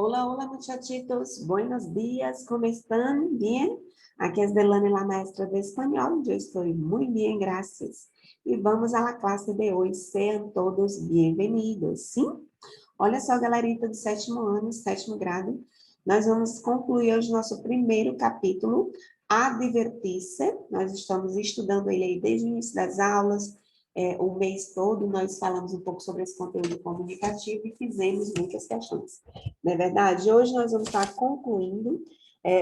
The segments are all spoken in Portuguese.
Hola, hola muchachitos, buenos días, ¿cómo están? ¿Bien? Aquí es Delane, la maestra de espanhol, eu estou muito bem, graças. E vamos à classe de hoje, sejam todos bem-vindos, sim? Olha só, galerita do sétimo ano, sétimo grado, nós vamos concluir hoje nosso primeiro capítulo, A Divertir-se. Nós estamos estudando ele aí desde o início das aulas, o mês todo nós falamos um pouco sobre esse conteúdo comunicativo e fizemos muitas questões. Não é verdade? Hoje nós vamos estar concluindo,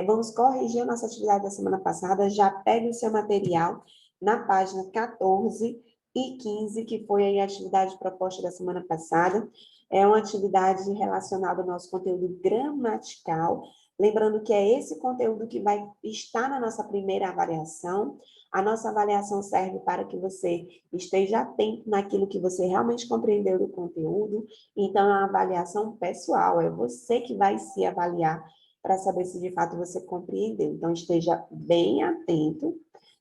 vamos corrigir a nossa atividade da semana passada, já pegue o seu material na página 14 e 15, que foi aí a atividade proposta da semana passada. É uma atividade relacionada ao nosso conteúdo gramatical, lembrando que é esse conteúdo que vai estar na nossa primeira avaliação. A nossa avaliação serve para que você esteja atento naquilo que você realmente compreendeu do conteúdo. Então, é uma avaliação pessoal, é você que vai se avaliar para saber se de fato você compreendeu. Então, esteja bem atento.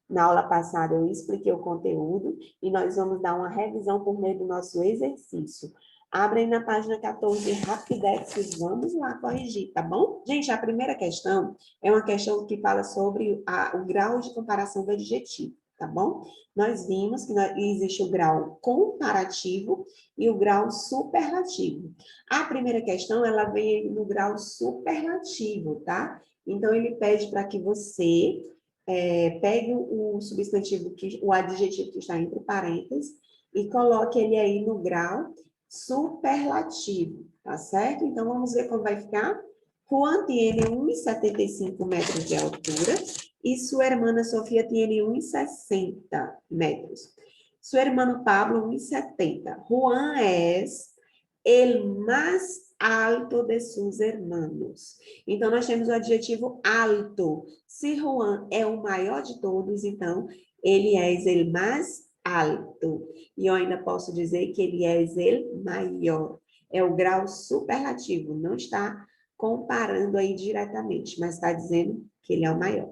Na aula passada, eu expliquei o conteúdo e nós vamos dar uma revisão por meio do nosso exercício. Abre aí na página 14, Rapidex, vamos lá corrigir, tá bom? Gente, a primeira questão é uma questão que fala sobre o grau de comparação do adjetivo, tá bom? Nós vimos que existe o grau comparativo e o grau superlativo. A primeira questão, ela vem no grau superlativo, tá? Então, ele pede para que você pegue o substantivo, o adjetivo que está entre parênteses e coloque ele aí no grau superlativo, tá certo? Então, vamos ver como vai ficar. Juan tiene 1,75 metros de altura y su hermana Sofía tiene 1,60 metros. Su hermano Pablo 1,70. Juan es el más alto de sus hermanos. Então, nós temos o adjetivo alto. Se Juan é o maior de todos, então, ele é el más alto. E eu ainda posso dizer que ele é el maior. É o grau superlativo, não está comparando aí diretamente, mas está dizendo que ele é o maior.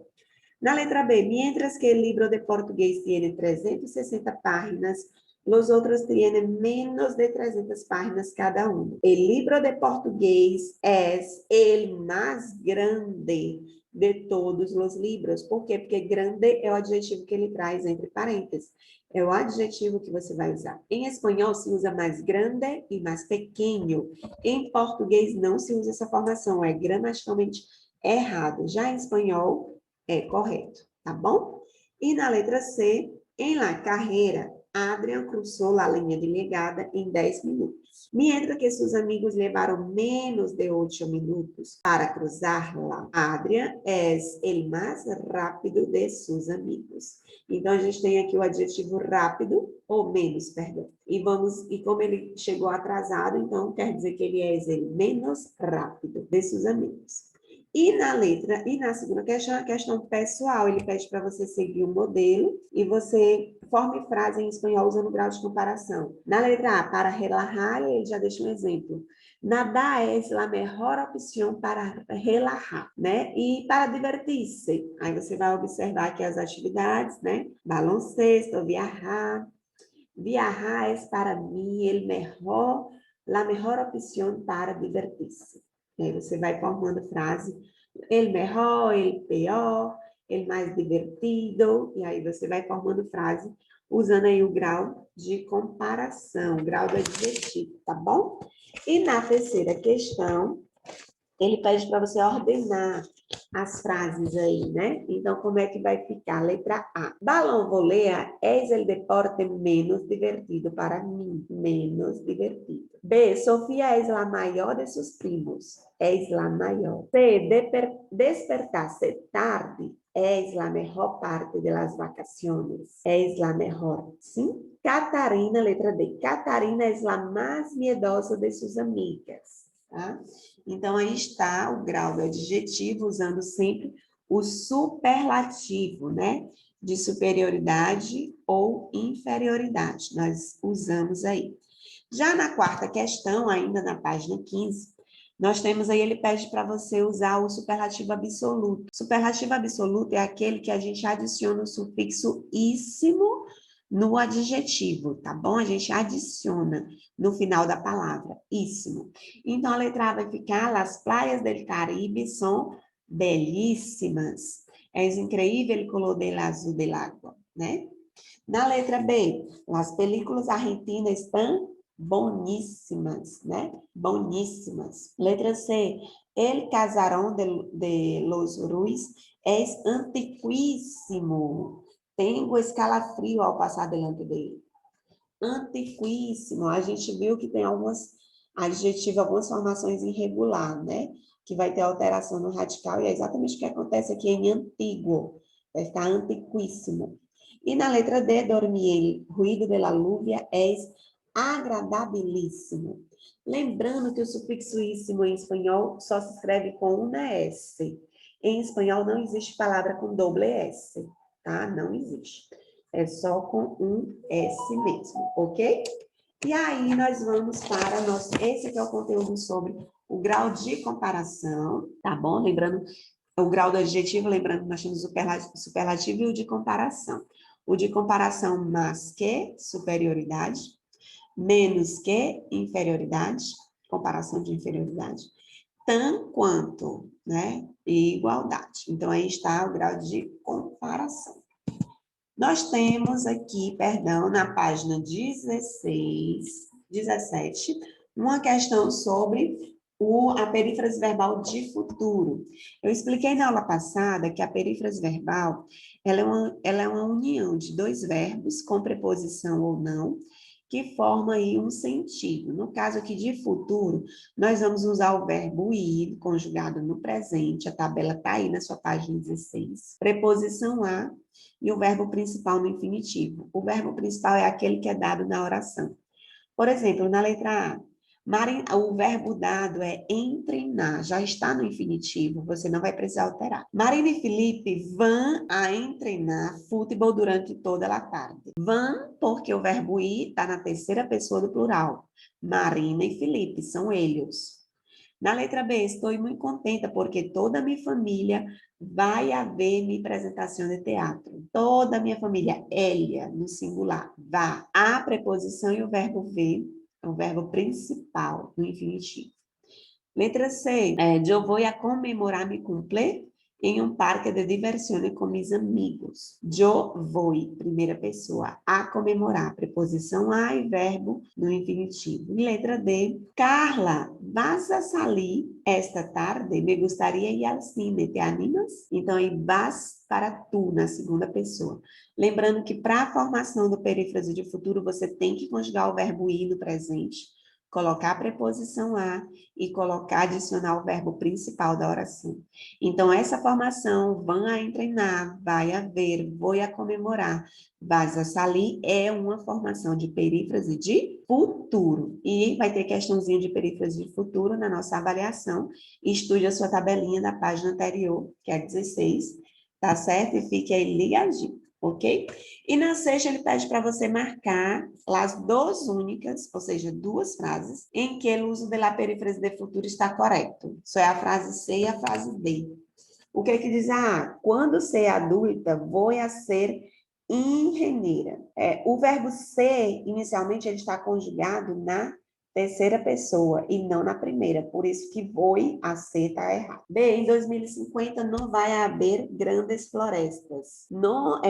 Na letra B, mientras que el libro de portugués tiene 360 páginas, los otros tienen menos de 300 páginas cada uno. El libro de portugués es el más grande de todos os livros. Por quê? Porque grande é o adjetivo que ele traz entre parênteses. É o adjetivo que você vai usar. Em espanhol se usa mais grande e mais pequeno. Em português não se usa essa formação, é gramaticalmente errado. Já em espanhol é correto, tá bom? E na letra C, em la carreira, Adrian cruzou a linha de chegada em 10 minutos. Mientras que seus amigos levaram menos de 8 minutos para cruzar-la, Adrian é o mais rápido de seus amigos. Então, a gente tem aqui o adjetivo rápido, ou menos, perdão. E como ele chegou atrasado, então quer dizer que ele é o menos rápido de seus amigos. E na segunda questão, a questão pessoal, ele pede para você seguir um modelo e você forme frase em espanhol usando grau de comparação. Na letra A, para relajar, ele já deixa um exemplo. Nadar é a melhor opção para relajar, né? E para divertir-se. Aí você vai observar aqui as atividades, né? Baloncesto, viajar. Viajar é para mim a melhor opção para divertir-se. E aí você vai formando frase, el mejor, el peor, el mais divertido, e aí você vai formando frase usando aí o grau de comparação, grau do adjetivo, tá bom? E na terceira questão, ele pede para você ordenar as frases aí, né? Então, como é que vai ficar? Letra A. Balão volea é o deporte menos divertido para mim. Menos divertido. B. Sofia é a maior de seus primos. É a maior. C. Despertar-se tarde é a melhor parte das vacaciones. É a melhor. Sim? Catarina, letra D. Catarina é a mais miedosa de suas amigas. Tá? Então, aí está o grau do adjetivo, usando sempre o superlativo, né? De superioridade ou inferioridade. Nós usamos aí. Já na quarta questão, ainda na página 15, nós temos aí, ele pede para você usar o superlativo absoluto. Superlativo absoluto é aquele que a gente adiciona o sufixo íssimo no adjetivo, tá bom? A gente adiciona no final da palavra, íssimo. Então, a letra A vai ficar, las playas del Caribe são belíssimas. É incrível el color del azul del agua, né? Na letra B, as películas argentinas estão boníssimas, né? Boníssimas. Letra C, el casarão de los Ruiz es antiquíssimo. Tenho escalafrio ao passar delante dele. Antiquíssimo. A gente viu que tem algumas adjetivos, algumas formações irregular, né? Que vai ter alteração no radical, e é exatamente o que acontece aqui em antigo. Vai ficar antiquíssimo. E na letra D, dormir, ruído de la lluvia es agradabilíssimo. Lembrando que o sufixo íssimo em espanhol só se escreve com uma S. Em espanhol não existe palavra com doble S, tá? Não existe. É só com um S mesmo, ok? E aí nós vamos para esse aqui é o conteúdo sobre o grau de comparação, tá bom? Lembrando, o grau do adjetivo, lembrando que nós temos o superlativo e o de comparação. O de comparação, mais que, superioridade, menos que, inferioridade, comparação de inferioridade, tão quanto, né? E igualdade. Então, aí está o grau de comparação. Nós temos aqui, perdão, na página 17, uma questão sobre a perífrase verbal de futuro. Eu expliquei na aula passada que a perífrase verbal ela é uma união de dois verbos, com preposição ou não, que forma aí um sentido. No caso aqui de futuro, nós vamos usar o verbo ir, conjugado no presente, a tabela está aí na sua página 16. Preposição a e o verbo principal no infinitivo. O verbo principal é aquele que é dado na oração. Por exemplo, na letra A, o verbo dado é entrenar, já está no infinitivo, você não vai precisar alterar. Marina e Felipe vão a treinar futebol durante toda a tarde. Vão, porque o verbo ir está na terceira pessoa do plural. Marina e Felipe, são eles. Na letra B, estou muito contenta porque toda a minha família vai ver minha apresentação de teatro. Toda a minha família, Elia, no singular, vá. A preposição e o verbo ver, é o verbo principal no infinitivo. Letra C, eu vou a comemorar meu cumple em um parque de diversões com meus amigos. Eu vou, primeira pessoa, a comemorar, preposição a e verbo no infinitivo. E letra D, Carla, vas a salir esta tarde? Me gostaria ir ao cine, te animas? Então, aí, vas para tu, na segunda pessoa. Lembrando que para a formação do perífrase de futuro, você tem que conjugar o verbo ir no presente, colocar a preposição a e colocar, adicionar o verbo principal da oração. Então, essa formação, vão a treinar, vai a ver, vou a comemorar, vas a salir, é uma formação de perífrase de futuro. E vai ter questãozinho de perífrase de futuro na nossa avaliação. Estude a sua tabelinha da página anterior, que é 16, tá certo? E fique aí ligadinho, ok? E na sexta, ele pede para você marcar as duas únicas, ou seja, duas frases, em que o uso da perífrase de futuro está correto. Isso é a frase C e a frase D. O que é que diz? Quando ser adulta, vou a ser engenheira. O verbo ser, inicialmente, ele está conjugado na terceira pessoa e não na primeira. Por isso que vou a ser está errado. B, em 2050 não vai haver grandes florestas. Não,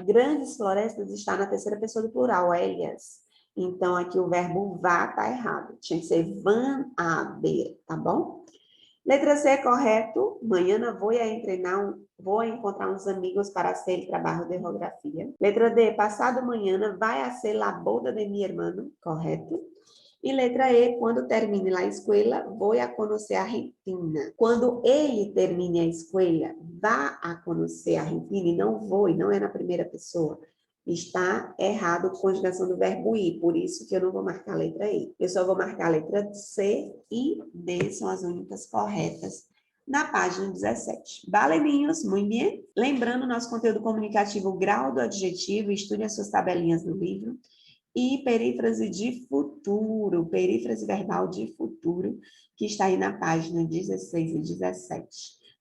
grandes florestas está na terceira pessoa do plural, Elias. Então, aqui o verbo vá está errado. Tinha que ser van haver, tá bom? Letra C é correto. Amanhã vou encontrar uns amigos para hacer el trabalho de geografia. Letra D, passado amanhã vai a ser la boda de mi hermano. Correto. E letra E, quando termine a escola, vou a conhecer a Argentina. Quando ele termine a escola, vá a conhecer a Argentina, e não vou, e não é na primeira pessoa. Está errado a conjugação do verbo ir, por isso que eu não vou marcar a letra I. Eu só vou marcar a letra C e D, são as únicas corretas na página 17. Baleninhos, muito bem? Lembrando, nosso conteúdo comunicativo, o grau do adjetivo, estude as suas tabelinhas no livro. E perífrase de futuro, perífrase verbal de futuro, que está aí na página 16 e 17.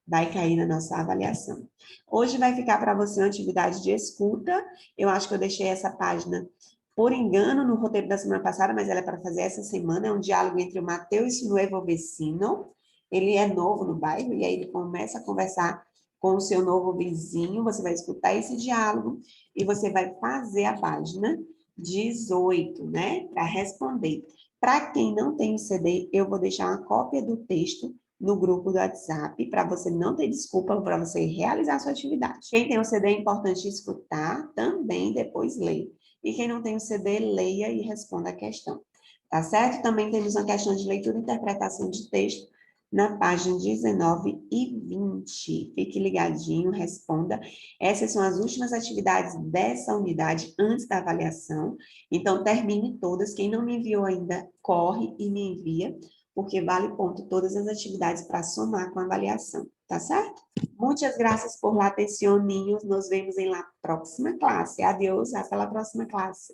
vai cair na nossa avaliação. Hoje vai ficar para você uma atividade de escuta. Eu acho que eu deixei essa página por engano no roteiro da semana passada, mas ela é para fazer essa semana. É um diálogo entre o Matheus Nuevo Vecino. Ele é novo no bairro e aí ele começa a conversar com o seu novo vizinho. Você vai escutar esse diálogo e você vai fazer a página 18, né? Para responder. Para quem não tem o CD, eu vou deixar uma cópia do texto no grupo do WhatsApp, para você não ter desculpa para você realizar a sua atividade. Quem tem o CD é importante escutar, também depois ler. E quem não tem o CD, leia e responda a questão. Tá certo? Também temos uma questão de leitura e interpretação de texto na página 19 e 20. Fique ligadinho, responda. Essas são as últimas atividades dessa unidade antes da avaliação. Então, termine todas. Quem não me enviou ainda, corre e me envia, porque vale ponto todas as atividades para somar com a avaliação, tá certo? Muitas graças por la atención, niños. Nos vemos em la próxima classe. Adiós, hasta la próxima classe.